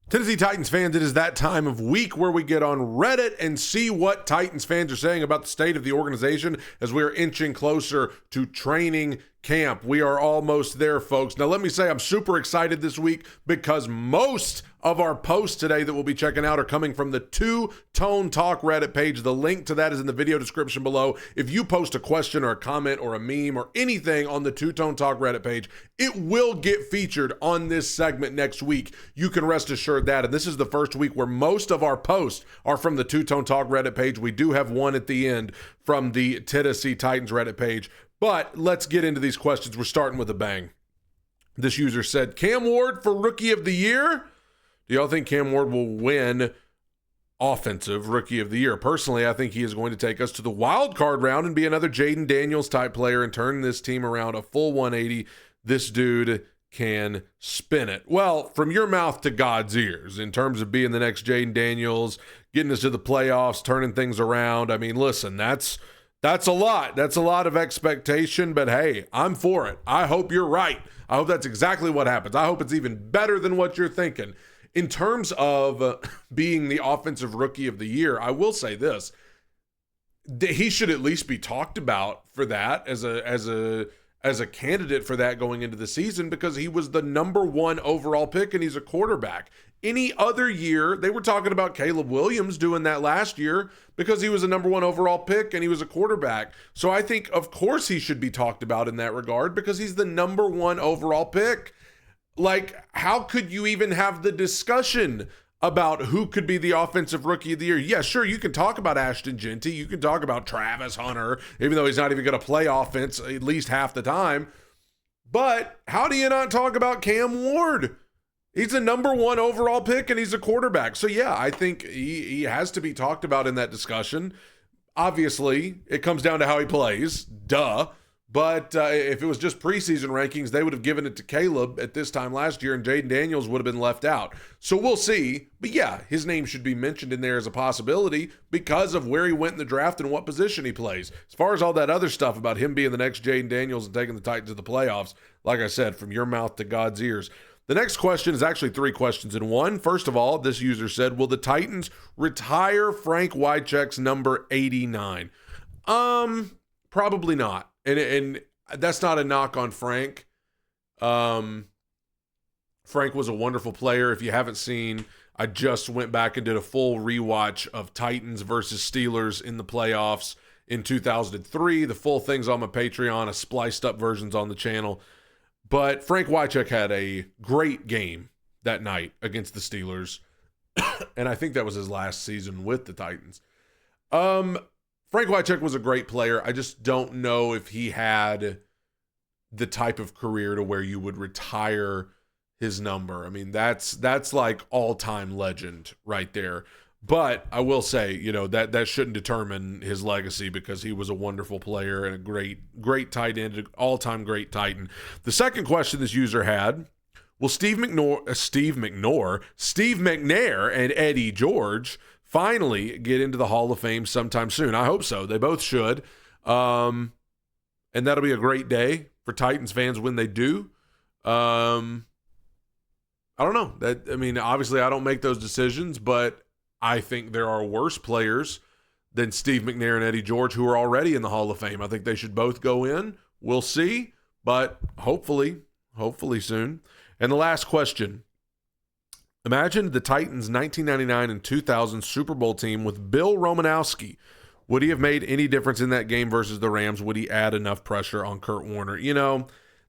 Tennessee Titans fans, it is that time of week where we get on Reddit and see what Titans fans are saying about the state of the organization as we are inching closer to training camp. We are almost there, folks. Now, let me say I'm super excited this week because most of our posts today that we'll be checking out are coming from the Two Tone Talk Reddit page. The link to that is in the video description below. If you post a question or a comment or a meme or anything on the Two Tone Talk Reddit page, it will get featured on this segment next week. You can rest assured that. And this is the first week where most of our posts are from the Two Tone Talk Reddit page. We do have one at the end from the Tennessee Titans Reddit page. But let's get into these questions. We're starting with a bang. This user said, Cam Ward for Rookie of the Year? Do y'all think Cam Ward will win Offensive Rookie of the Year? Personally, I think he is going to take us to the wild card round and be another Jayden Daniels type player and turn this team around a full 180. This dude can spin it. Well, from your mouth to God's ears in terms of being the next Jayden Daniels, getting us to the playoffs, turning things around. I mean, listen, that's a lot. That's a lot of expectation, but hey, I'm for it. I hope you're right. I hope that's exactly what happens. I hope it's even better than what you're thinking. In terms of being the Offensive Rookie of the Year, I will say this. He should at least be talked about for that as a candidate for that going into the season because he was the number 1 overall pick and he's a quarterback. Any other year, they were talking about Caleb Williams doing that last year because he was a number 1 overall pick and he was a quarterback. So I think, of course, he should be talked about in that regard because he's the number 1 overall pick. Like, how could you even have the discussion about who could be the Offensive Rookie of the Year? Yeah, sure, you can talk about Ashton Genty. You can talk about Travis Hunter, even though he's not even going to play offense at least half the time. But how do you not talk about Cam Ward? He's the number 1 overall pick, and he's a quarterback. So, yeah, I think he has to be talked about in that discussion. Obviously, it comes down to how he plays. Duh. But if it was just preseason rankings, they would have given it to Caleb at this time last year, and Jayden Daniels would have been left out. So we'll see. But yeah, his name should be mentioned in there as a possibility because of where he went in the draft and what position he plays. As far as all that other stuff about him being the next Jayden Daniels and taking the Titans to the playoffs, like I said, from your mouth to God's ears. The next question is actually 3 questions in one. First of all, this user said, will the Titans retire Frank Wycheck's number 89? Probably not. And that's not a knock on Frank. Frank was a wonderful player. If you haven't seen, I just went back and did a full rewatch of Titans versus Steelers in the playoffs in 2003. The full thing's on my Patreon, a spliced up version's on the channel. But Frank Wycheck had a great game that night against the Steelers. And I think that was his last season with the Titans. Frank Wycheck was a great player. I just don't know if he had the type of career to where you would retire his number. I mean, that's like all-time legend right there. But I will say, that shouldn't determine his legacy because he was a wonderful player and a great tight end, an all-time great Titan. The second question this user had, will Steve McNair and Eddie George finally get into the Hall of Fame sometime soon? I hope so. They both should. And that'll be a great day for Titans fans when they do. I don't know. Obviously I don't make those decisions, but I think there are worse players than Steve McNair and Eddie George who are already in the Hall of Fame. I think they should both go in. We'll see, but hopefully soon. And the last question. Imagine the Titans' 1999 and 2000 Super Bowl team with Bill Romanowski. Would he have made any difference in that game versus the Rams? Would he add enough pressure on Kurt Warner?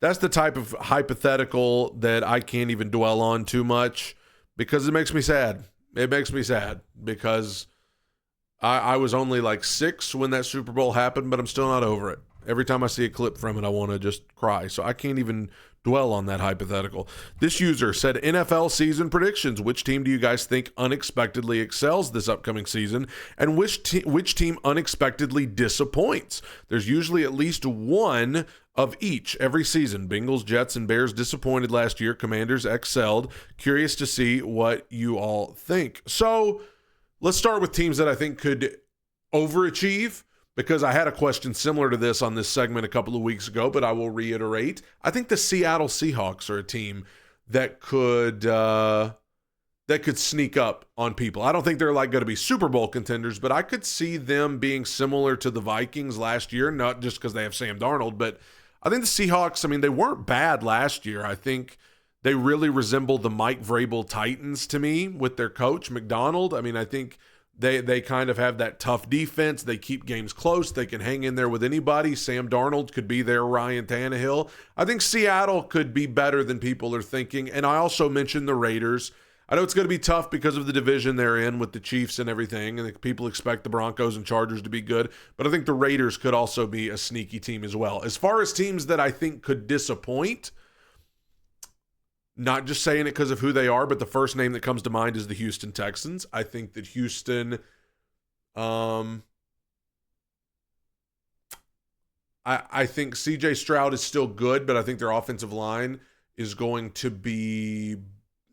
That's the type of hypothetical that I can't even dwell on too much because it makes me sad. It makes me sad because I was only like 6 when that Super Bowl happened, but I'm still not over it. Every time I see a clip from it, I want to just cry. So I can't even dwell on that hypothetical. This user said, NFL season predictions. Which team do you guys think unexpectedly excels this upcoming season? And which team unexpectedly disappoints? There's usually at least one of each every season. Bengals, Jets, and Bears disappointed last year. Commanders excelled. Curious to see what you all think. So let's start with teams that I think could overachieve, because I had a question similar to this on this segment a couple of weeks ago, but I will reiterate. I think the Seattle Seahawks are a team that could that could sneak up on people. I don't think they're like going to be Super Bowl contenders, but I could see them being similar to the Vikings last year, not just because they have Sam Darnold, but I think the Seahawks, I mean, they weren't bad last year. I think they really resemble the Mike Vrabel Titans to me with their coach, McDonald. I mean, I think they kind of have that tough defense. They keep games close. They can hang in there with anybody. Sam Darnold could be their Ryan Tannehill. I think Seattle could be better than people are thinking. And I also mentioned the Raiders. I know it's going to be tough because of the division they're in with the Chiefs and everything, and people expect the Broncos and Chargers to be good, but I think the Raiders could also be a sneaky team as well. As far as teams that I think could disappoint, not just saying it because of who they are, but the first name that comes to mind is the Houston Texans. I think that Houston, I think CJ Stroud is still good, but I think their offensive line is going to be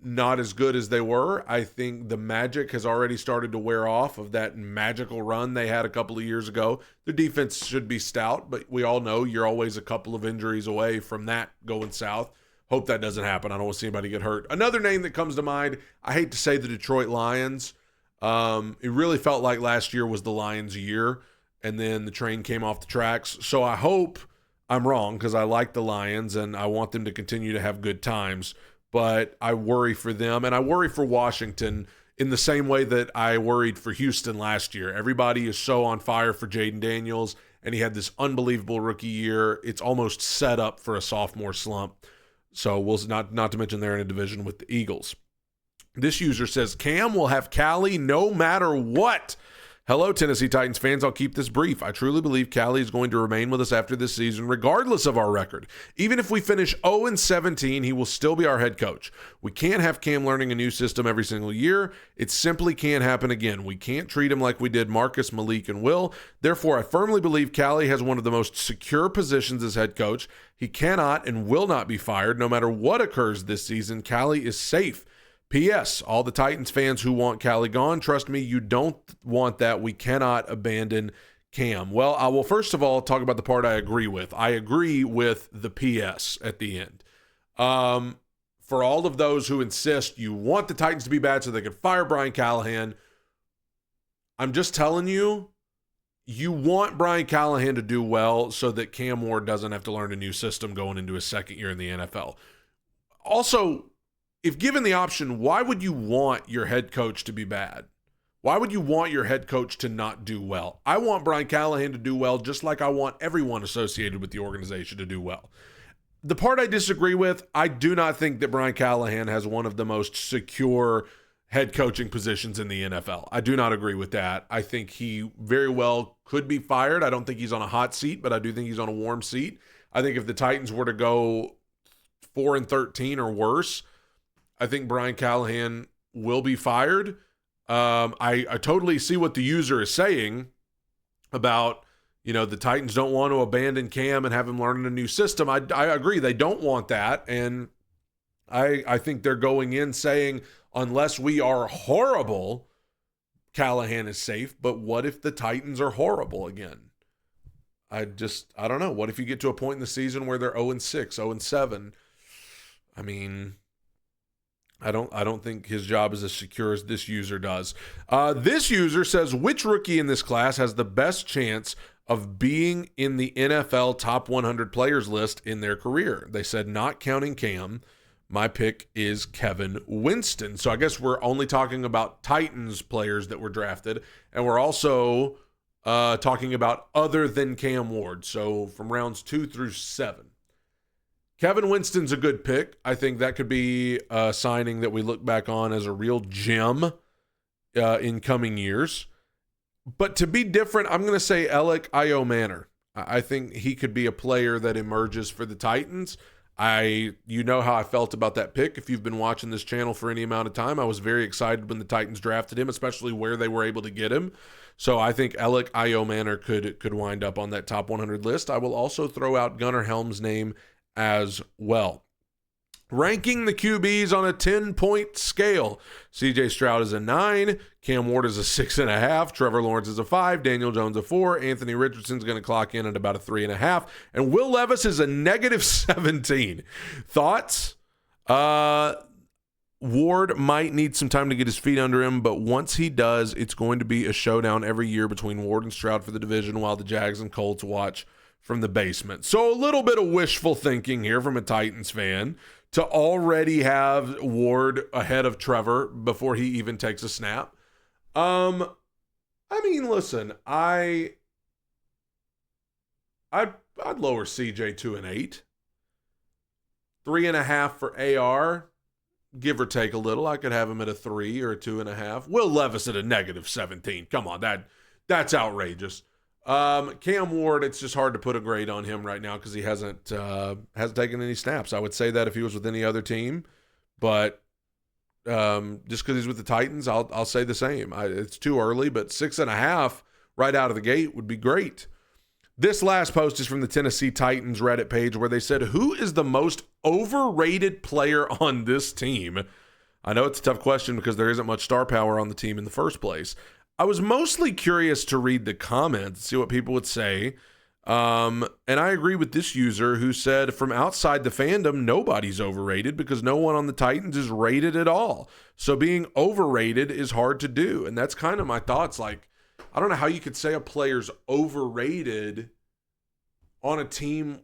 not as good as they were. I think the magic has already started to wear off of that magical run they had a couple of years ago. The defense should be stout, but we all know you're always a couple of injuries away from that going south. Hope that doesn't happen. I don't want to see anybody get hurt. Another name that comes to mind, I hate to say the Detroit Lions. It really felt like last year was the Lions' year, and then the train came off the tracks. So I hope I'm wrong because I like the Lions and I want them to continue to have good times. But I worry for them, and I worry for Washington in the same way that I worried for Houston last year. Everybody is so on fire for Jayden Daniels, and he had this unbelievable rookie year. It's almost set up for a sophomore slump. So we'll not to mention they're in a division with the Eagles. This user says, Cam will have Callie no matter what. Hello, Tennessee Titans fans. I'll keep this brief. I truly believe Callie is going to remain with us after this season, regardless of our record. Even if we finish 0-17, he will still be our head coach. We can't have Cam learning a new system every single year. It simply can't happen again. We can't treat him like we did Marcus, Malik, and Will. Therefore, I firmly believe Callie has one of the most secure positions as head coach. He cannot and will not be fired. No matter what occurs this season, Callie is safe. P.S. All the Titans fans who want Callie gone, trust me, you don't want that. We cannot abandon Cam. Well, I will first of all talk about the part I agree with. I agree with the P.S. at the end. For all of those who insist you want the Titans to be bad so they can fire Brian Callahan, I'm just telling you, you want Brian Callahan to do well so that Cam Ward doesn't have to learn a new system going into his second year in the NFL. Also, if given the option, why would you want your head coach to be bad? Why would you want your head coach to not do well? I want Brian Callahan to do well just like I want everyone associated with the organization to do well. The part I disagree with, I do not think that Brian Callahan has one of the most secure head coaching positions in the NFL. I do not agree with that. I think he very well could be fired. I don't think he's on a hot seat, but I do think he's on a warm seat. I think if the Titans were to go 4-13 or worse, I think Brian Callahan will be fired. I totally see what the user is saying about, the Titans don't want to abandon Cam and have him learn a new system. I agree. They don't want that. And I think they're going in saying, unless we are horrible, Callahan is safe. But what if the Titans are horrible again? I don't know. What if you get to a point in the season where they're 0-6, 0-7? I mean, I don't think his job is as secure as this user does. This user says, which rookie in this class has the best chance of being in the NFL top 100 players list in their career? They said, not counting Cam. My pick is Kevin Winston. So I guess we're only talking about Titans players that were drafted, and we're also talking about other than Cam Ward. So from rounds 2 through 7. Kevin Winston's a good pick. I think that could be a signing that we look back on as a real gem in coming years. But to be different, I'm going to say Alec Iomanner. I think he could be a player that emerges for the Titans. You know how I felt about that pick. If you've been watching this channel for any amount of time, I was very excited when the Titans drafted him, especially where they were able to get him. So I think Alec Iomanner could wind up on that top 100 list. I will also throw out Gunnar Helm's name as well. Ranking the QBs on a 10-point scale. CJ Stroud is a 9. Cam Ward is a 6.5. Trevor Lawrence is a 5. Daniel Jones a 4. Anthony Richardson's going to clock in at about a 3.5. And Will Levis is a -17. Thoughts? Ward might need some time to get his feet under him, but once he does, it's going to be a showdown every year between Ward and Stroud for the division while the Jags and Colts watch from the basement. So a little bit of wishful thinking here from a Titans fan to already have Ward ahead of Trevor before he even takes a snap. I mean, listen, I'd lower CJ to an 8. 3.5 for AR, give or take a little. I could have him at a 3 or a 2.5. Will Levis at a -17. Come on, that's outrageous. Cam Ward, it's just hard to put a grade on him right now because he hasn't taken any snaps. I would say that if he was with any other team, but just because he's with the Titans, I'll say the same. It's too early, but 6.5 right out of the gate would be great. This last post is from the Tennessee Titans Reddit page where they said, who is the most overrated player on this team? I know it's a tough question because there isn't much star power on the team in the first place. I was mostly curious to read the comments, see what people would say. And I agree with this user who said from outside the fandom, nobody's overrated because no one on the Titans is rated at all. So being overrated is hard to do. And that's kind of my thoughts. Like, I don't know how you could say a player's overrated on a team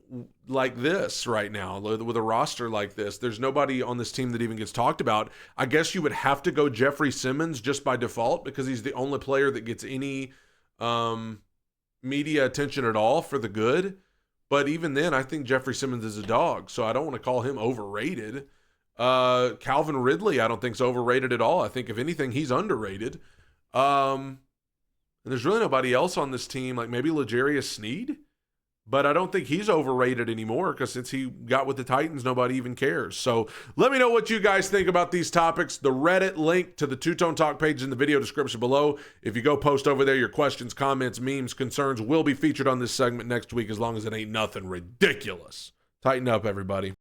like this right now, with a roster like this. There's nobody on this team that even gets talked about. I guess you would have to go Jeffrey Simmons just by default because he's the only player that gets any media attention at all for the good. But even then, I think Jeffrey Simmons is a dog, so I don't want to call him overrated. Calvin Ridley, I don't think is overrated at all. I think if anything, he's underrated. And there's really nobody else on this team, like maybe L'Jarius Sneed, but I don't think he's overrated anymore because since he got with the Titans, nobody even cares. So let me know what you guys think about these topics. The Reddit link to the Two-Tone Talk page in the video description below. If you go post over there, your questions, comments, memes, concerns will be featured on this segment next week as long as it ain't nothing ridiculous. Tighten up, everybody.